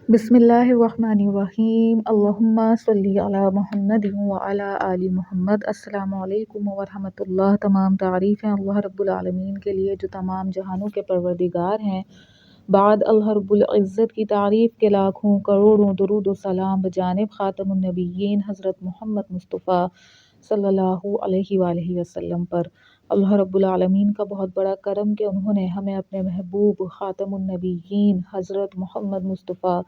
بسم اللہ الرحمن الرحیم، اللہم صلی علی محمد وعلی آل محمد۔ السلام علیکم ورحمۃ اللہ۔ تمام تعریفیں اللہ رب العالمین کے لیے جو تمام جہانوں کے پروردگار ہیں۔ بعد اللہ رب العزت کی تعریف کے لاکھوں کروڑوں درود و سلام بجانب خاتم النبیین حضرت محمد مصطفیٰ صلی اللہ علیہ وآلہ وسلم پر۔ اللہ رب العالمین کا بہت بڑا کرم کہ انہوں نے ہمیں اپنے محبوب خاتم النبیین حضرت محمد مصطفیٰ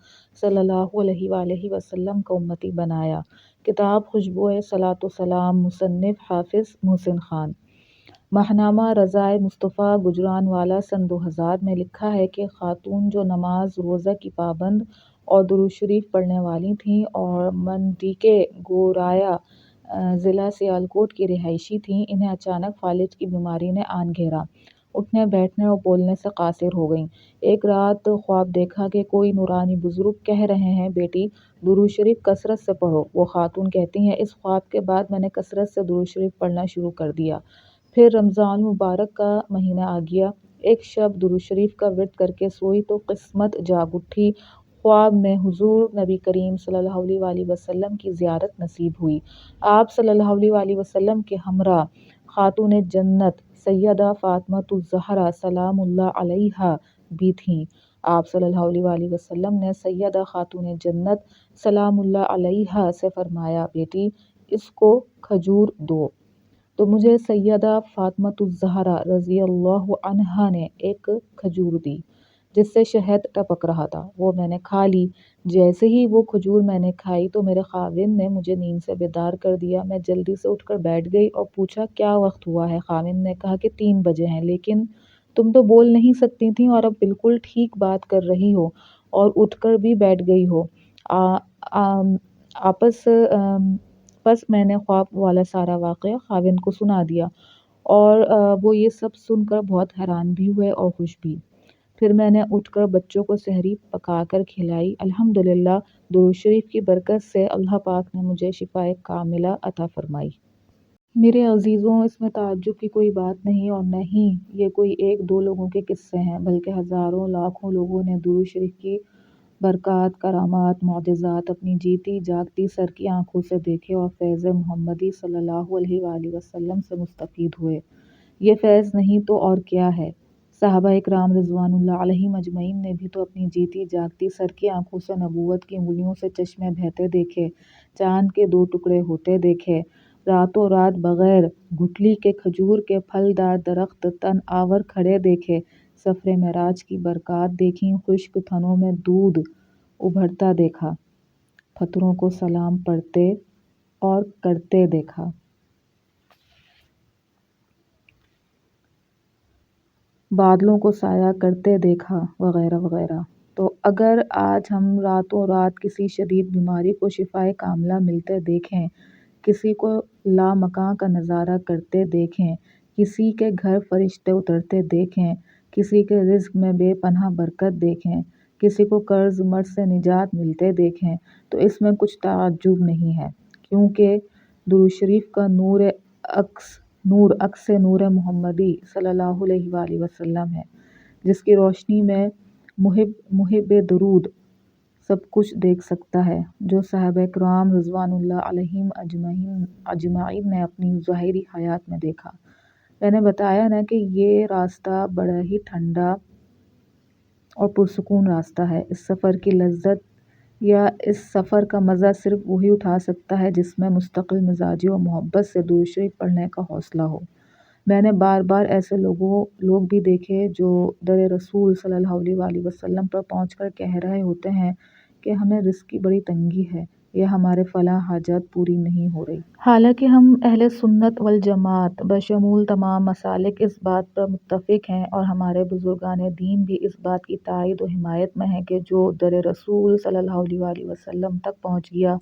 صلی اللہ علیہ وآلہ وسلم کا امتی بنایا۔ کتاب خوشبوئے صلاۃ و سلام، مصنف حافظ محسن خان۔ ماہنامہ رضائے مصطفیٰ گجرانوالہ سن 2000 میں لکھا ہے کہ خاتون جو نماز روزہ کی پابند اور درود شریف پڑھنے والی تھیں اور منطقہ گورایا ضلع سیالکوٹ کی رہائشی تھیں، انہیں اچانک فالج کی بیماری نے آن گھیرا۔ اٹھنے بیٹھنے اور بولنے سے قاصر ہو گئیں۔ ایک رات خواب دیکھا کہ کوئی نورانی بزرگ کہہ رہے ہیں، بیٹی درود شریف کثرت سے پڑھو۔ وہ خاتون کہتی ہیں، اس خواب کے بعد میں نے کثرت سے درود شریف پڑھنا شروع کر دیا۔ پھر رمضان المبارک کا مہینہ آ گیا۔ ایک شب درود شریف کا ورد کر کے سوئی تو قسمت جاگ اٹھی۔ خواب میں حضور نبی کریم صلی اللہ علیہ وآلہ وسلم کی زیارت نصیب ہوئی۔ آپ صلی اللہ علیہ وآلہ وسلم کے ہمراہ خاتون جنت سیدہ فاطمۃ الزہرا سلام اللہ علیہا بھی تھیں۔ آپ صلی اللہ علیہ وآلہ وسلم نے سیدہ خاتون جنت سلام اللہ علیہا سے فرمایا، بیٹی اس کو کھجور دو۔ تو مجھے سیدہ فاطمۃ الزہرا رضی اللہ عنہا نے ایک کھجور دی جس سے شہد ٹپک رہا تھا۔ وہ میں نے کھا لی۔ جیسے ہی وہ کھجور میں نے کھائی تو میرے خاوند نے مجھے نیند سے بیدار کر دیا۔ میں جلدی سے اٹھ کر بیٹھ گئی اور پوچھا، کیا وقت ہوا ہے؟ خاوند نے کہا کہ 3 بجے ہیں، لیکن تم تو بول نہیں سکتی تھیں اور اب بالکل ٹھیک بات کر رہی ہو اور اٹھ کر بھی بیٹھ گئی ہو۔ پس میں نے خواب والا سارا واقعہ خاوند کو سنا دیا اور وہ یہ سب سن کر بہت حیران بھی ہوئے اور خوش بھی۔ پھر میں نے اٹھ کر بچوں کو سحری پکا کر کھلائی۔ الحمدللہ درود شریف کی برکت سے اللہ پاک نے مجھے شفائے کاملہ عطا فرمائی۔ میرے عزیزوں، اس میں تعجب کی کوئی بات نہیں اور نہ ہی یہ کوئی 1-2 لوگوں کے قصے ہیں، بلکہ ہزاروں لاکھوں لوگوں نے درود شریف کی برکات، کرامات، معجزات اپنی جیتی جاگتی سر کی آنکھوں سے دیکھے اور فیض محمدی صلی اللہ علیہ وآلہ وسلم سے مستفید ہوئے۔ یہ فیض نہیں تو اور کیا ہے؟ صحابہ اکرام رضوان اللہ علیہم اجمعین نے بھی تو اپنی جیتی جاگتی سر کی آنکھوں سے نبوت کی انگلیوں سے چشمے بہتے دیکھے، چاند کے 2 ٹکڑے ہوتے دیکھے، راتوں رات بغیر گٹھلی کے کھجور کے پھلدار درخت تن آور کھڑے دیکھے، سفر معراج کی برکات دیکھیں، خشک تھنوں میں دودھ ابھرتا دیکھا، پتھروں کو سلام پڑھتے اور کرتے دیکھا۔ بادلوں کو سایہ کرتے دیکھا، وغیرہ وغیرہ۔ تو اگر آج ہم راتوں رات کسی شدید بیماری کو شفائے کاملہ ملتے دیکھیں، کسی کو لامکاں کا نظارہ کرتے دیکھیں، کسی کے گھر فرشتے اترتے دیکھیں، کسی کے رزق میں بے پناہ برکت دیکھیں، کسی کو قرض مرض سے نجات ملتے دیکھیں، تو اس میں کچھ تعجب نہیں ہے، کیونکہ درود شریف کا نور عکس نور محمدی صلی اللہ علیہ وآلہ وسلم ہے، جس کی روشنی میں محب درود سب کچھ دیکھ سکتا ہے، جو صحابہ کرام رضوان اللہ علیہم اجمعین نے اپنی ظاہری حیات میں دیکھا۔ میں نے بتایا نا کہ یہ راستہ بڑا ہی ٹھنڈا اور پرسکون راستہ ہے۔ اس سفر کی لذت یا اس سفر کا مزہ صرف وہی اٹھا سکتا ہے جس میں مستقل مزاجی اور محبت سے درود شریف پڑھنے کا حوصلہ ہو۔ میں نے بار بار ایسے لوگ بھی دیکھے جو در رسول صلی اللہ علیہ وآلہ وسلم پر پہنچ کر کہہ رہے ہوتے ہیں کہ ہمیں رزق کی بڑی تنگی ہے یا ہمارے فلاں حاجات پوری نہیں ہو رہی۔ حالانکہ ہم اہل سنت والجماعت بشمول تمام مسالک اس بات پر متفق ہیں اور ہمارے بزرگان دین بھی اس بات کی تائید و حمایت میں ہیں کہ جو در رسول صلی اللہ علیہ وآلہ وسلم تک پہنچ گیا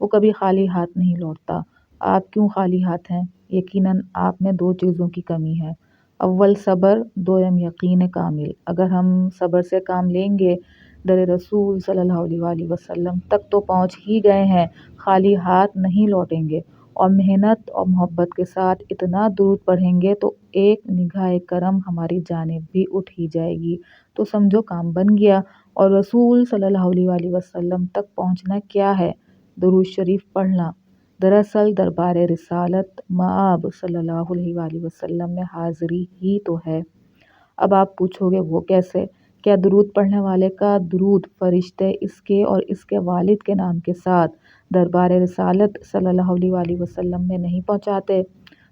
وہ کبھی خالی ہاتھ نہیں لوٹتا۔ آپ کیوں خالی ہاتھ ہیں؟ یقیناً آپ میں 2 چیزوں کی کمی ہے، اول صبر، دوم یقین کامل۔ اگر ہم صبر سے کام لیں گے، در رسول صلی اللہ علیہ وآلہ وسلم تک تو پہنچ ہی گئے ہیں، خالی ہاتھ نہیں لوٹیں گے اور محنت اور محبت کے ساتھ اتنا درود پڑھیں گے تو ایک نگاہ کرم ہماری جانب بھی اٹھ ہی جائے گی، تو سمجھو کام بن گیا۔ اور رسول صلی اللہ علیہ وآلہ وسلم تک پہنچنا کیا ہے؟ درود شریف پڑھنا۔ دراصل دربار رسالت مآب صلی اللہ علیہ وآلہ وسلم میں حاضری ہی تو ہے۔ اب آپ پوچھو گے وہ کیسے؟ کیا درود پڑھنے والے کا درود فرشتے اس کے اور اس کے والد کے نام کے ساتھ دربار رسالت صلی اللہ علیہ وآلہ وسلم میں نہیں پہنچاتے؟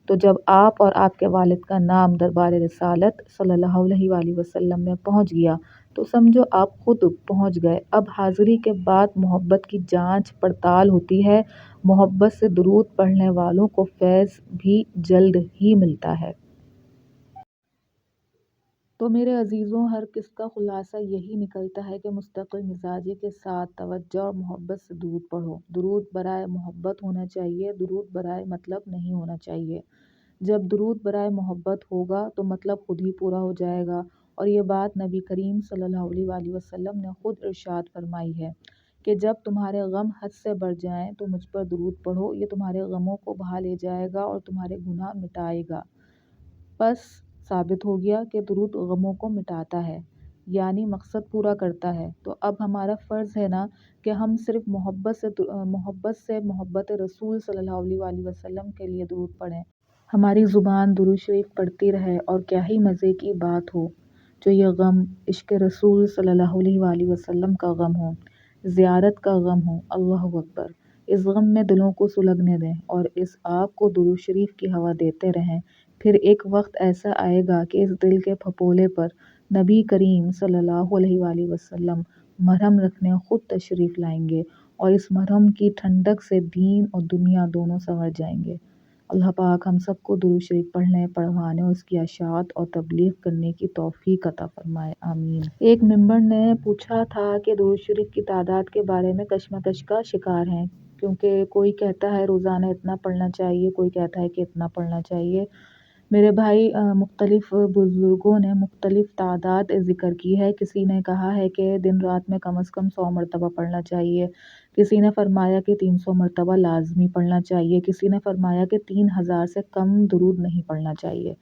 تو جب آپ اور آپ کے والد کا نام دربار رسالت صلی اللہ علیہ وآلہ وسلم میں پہنچ گیا تو سمجھو آپ خود پہنچ گئے۔ اب حاضری کے بعد محبت کی جانچ پڑتال ہوتی ہے۔ محبت سے درود پڑھنے والوں کو فیض بھی جلد ہی ملتا ہے۔ تو میرے عزیزوں، ہر قسط کا خلاصہ یہی نکلتا ہے کہ مستقل مزاجی کے ساتھ توجہ اور محبت سے درود پڑھو۔ درود برائے محبت ہونا چاہیے، درود برائے مطلب نہیں ہونا چاہیے۔ جب درود برائے محبت ہوگا تو مطلب خود ہی پورا ہو جائے گا، اور یہ بات نبی کریم صلی اللہ علیہ وآلہ وسلم نے خود ارشاد فرمائی ہے کہ جب تمہارے غم حد سے بڑھ جائیں تو مجھ پر درود پڑھو، یہ تمہارے غموں کو بہا لے جائے گا اور تمہارے گناہ مٹائے گا۔ پس ثابت ہو گیا کہ درود غموں کو مٹاتا ہے، یعنی مقصد پورا کرتا ہے۔ تو اب ہمارا فرض ہے نا کہ ہم صرف محبت رسول صلی اللہ علیہ وآلہ وسلم کے لیے درود پڑھیں، ہماری زبان درود شریف پڑھتی رہے، اور کیا ہی مزے کی بات ہو جو یہ غم عشق رسول صلی اللہ علیہ وآلہ وسلم کا غم ہو، زیارت کا غم ہو۔ اللہ اکبر! اس غم میں دلوں کو سلگنے دیں اور اس آگ کو درود شریف کی ہوا دیتے رہیں۔ پھر ایک وقت ایسا آئے گا کہ اس دل کے پھپولے پر نبی کریم صلی اللہ علیہ وآلہ وسلم مرہم رکھنے خود تشریف لائیں گے، اور اس مرہم کی ٹھنڈک سے دین اور دنیا دونوں سنور جائیں گے۔ اللہ پاک ہم سب کو درود شریف پڑھنے، پڑھوانے اور اس کی اشاعت اور تبلیغ کرنے کی توفیق عطا فرمائے، آمین۔ ایک ممبر نے پوچھا تھا کہ درود شریف کی تعداد کے بارے میں کشمکش کا شکار ہیں، کیونکہ کوئی کہتا ہے روزانہ اتنا پڑھنا چاہیے، کوئی کہتا ہے کہ اتنا پڑھنا چاہیے۔ میرے بھائی، مختلف بزرگوں نے مختلف تعداد ذکر کی ہے۔ کسی نے کہا ہے کہ دن رات میں کم از کم 100 مرتبہ پڑھنا چاہیے، کسی نے فرمایا کہ 300 مرتبہ لازمی پڑھنا چاہیے، کسی نے فرمایا کہ 3000 سے کم درود نہیں پڑھنا چاہیے۔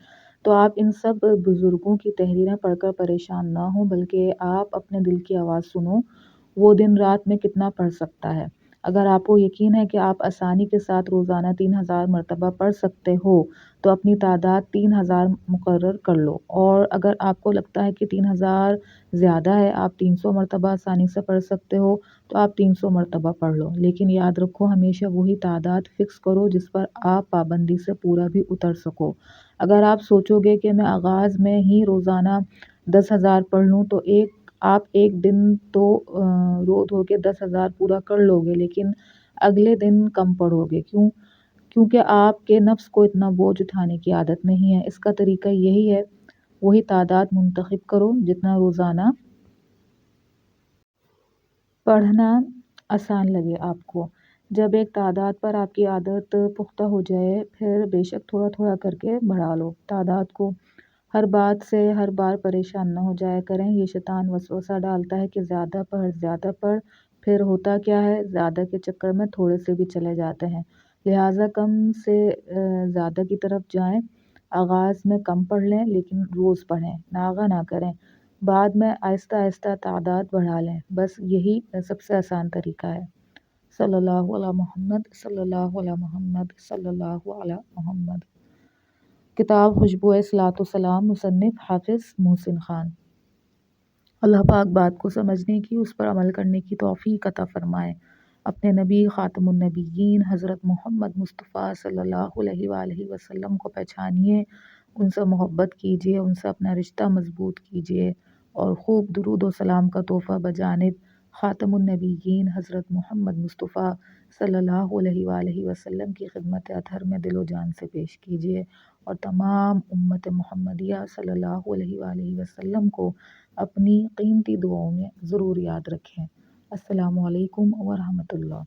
تو آپ ان سب بزرگوں کی تحریریں پڑھ کر پریشان نہ ہوں، بلکہ آپ اپنے دل کی آواز سنو، وہ دن رات میں کتنا پڑھ سکتا ہے۔ اگر آپ کو یقین ہے کہ آپ آسانی کے ساتھ روزانہ 3000 مرتبہ پڑھ سکتے ہو تو اپنی تعداد 3000 مقرر کر لو، اور اگر آپ کو لگتا ہے کہ 3000 زیادہ ہے، آپ 300 مرتبہ آسانی سے پڑھ سکتے ہو تو آپ 300 مرتبہ پڑھ لو، لیکن یاد رکھو ہمیشہ وہی تعداد فکس کرو جس پر آپ پابندی سے پورا بھی اتر سکو۔ اگر آپ سوچو گے کہ میں آغاز میں ہی روزانہ 10,000 پڑھ لوں تو آپ ایک دن تو رو دھو کے 10,000 پورا کر لو گے، لیکن اگلے دن کم پڑھو گے۔ کیونکہ آپ کے نفس کو اتنا بوجھ اٹھانے کی عادت نہیں ہے۔ اس کا طریقہ یہی ہے، وہی تعداد منتخب کرو جتنا روزانہ پڑھنا آسان لگے آپ کو۔ جب ایک تعداد پر آپ کی عادت پختہ ہو جائے، پھر بے شک تھوڑا تھوڑا کر کے بڑھا لو تعداد کو۔ ہر بات سے ہر بار پریشان نہ ہو جایا کریں، یہ شیطان وسوسہ ڈالتا ہے کہ زیادہ پڑھ زیادہ پڑھ، پھر ہوتا کیا ہے، زیادہ کے چکر میں تھوڑے سے بھی چلے جاتے ہیں۔ لہٰذا کم سے زیادہ کی طرف جائیں، آغاز میں کم پڑھ لیں لیکن روز پڑھیں، ناغہ نہ کریں، بعد میں آہستہ آہستہ تعداد بڑھا لیں، بس یہی سب سے آسان طریقہ ہے۔ صلی اللہ علی محمد، صلی اللہ علی محمد، صلی اللہ علی محمد۔ کتاب خوشبوئے صلاۃ و سلام، مصنف حافظ محسن خان۔ اللہ پاک بات کو سمجھنے کی، اس پر عمل کرنے کی توفیق عطا فرمائے۔ اپنے نبی خاتم النبیین حضرت محمد مصطفیٰ صلی اللہ علیہ وآلہ وسلم کو پہچانیے، ان سے محبت کیجیے، ان سے اپنا رشتہ مضبوط کیجیے، اور خوب درود و سلام کا تحفہ بجانب خاتم النبیین حضرت محمد مصطفیٰ صلی اللہ علیہ وآلہ وسلم کی خدمت اطہر میں دل و جان سے پیش کیجیے، اور تمام امت محمدیہ صلی اللہ علیہ وآلہ وسلم کو اپنی قیمتی دعاؤں میں ضرور یاد رکھیں۔ السلام علیکم ورحمۃ اللہ۔